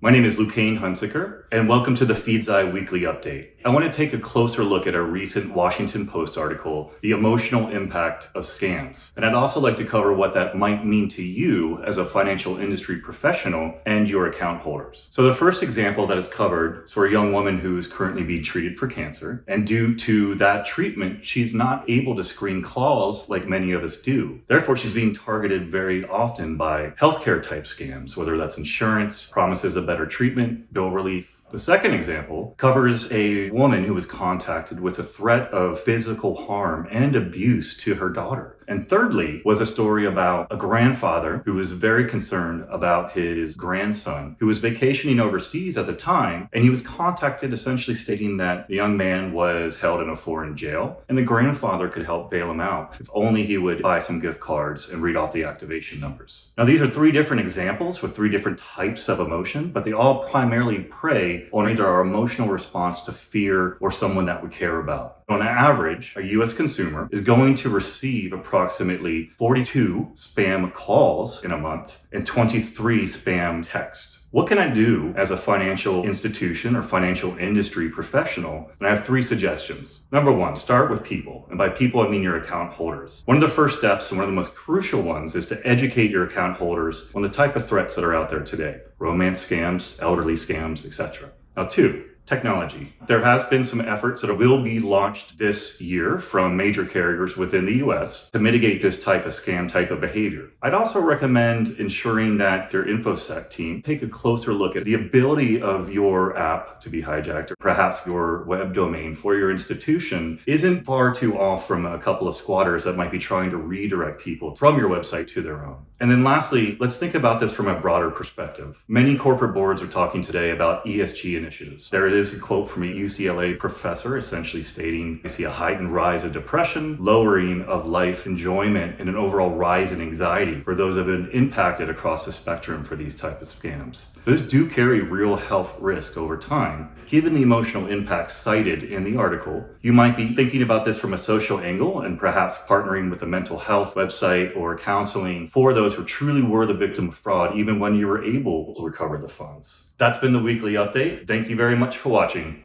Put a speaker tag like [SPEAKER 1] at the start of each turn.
[SPEAKER 1] My name is Lukayn Hunsicker, and welcome to the Feedzai Weekly Update. I want to take a closer look at a recent Washington Post article, The Emotional Impact of Scams. And I'd also like to cover what that might mean to you as a financial industry professional and your account holders. So the first example that is covered is for a young woman who is currently being treated for cancer. And due to that treatment, she's not able to screen calls like many of us do. Therefore, she's being targeted very often by healthcare type scams, whether that's insurance, promises of better treatment, bill relief. The second example covers a woman who was contacted with a threat of physical harm and abuse to her daughter. And thirdly was a story about a grandfather who was very concerned about his grandson who was vacationing overseas at the time, and he was contacted essentially stating that the young man was held in a foreign jail and the grandfather could help bail him out if only he would buy some gift cards and read off the activation numbers. Now these are three different examples with three different types of emotion, but they all primarily prey on either our emotional response to fear or someone that we care about. On average, a US consumer is going to receive approximately 42 spam calls in a month and 23 spam texts. What can I do as a financial institution or financial industry professional? And I have three suggestions. Number one, start with people. And by people, I mean your account holders. One of the first steps and one of the most crucial ones is to educate your account holders on the type of threats that are out there today. Romance scams, elderly scams, etc. Now two, technology. There has been some efforts that will be launched this year from major carriers within the US to mitigate this type of scam type of behavior. I'd also recommend ensuring that your InfoSec team take a closer look at the ability of your app to be hijacked, or perhaps your web domain for your institution isn't far too off from a couple of squatters that might be trying to redirect people from your website to their own. And then lastly, let's think about this from a broader perspective. Many corporate boards are talking today about ESG initiatives. There is a quote from a UCLA professor essentially stating, "We see a heightened rise of depression, lowering of life enjoyment, and an overall rise in anxiety for those that have been impacted across the spectrum for these type of scams." Those do carry real health risk over time. Given the emotional impact cited in the article, you might be thinking about this from a social angle and perhaps partnering with a mental health website or counseling for those who truly were the victim of fraud, even when you were able to recover the funds. That's been the weekly update. Thank you very much for watching.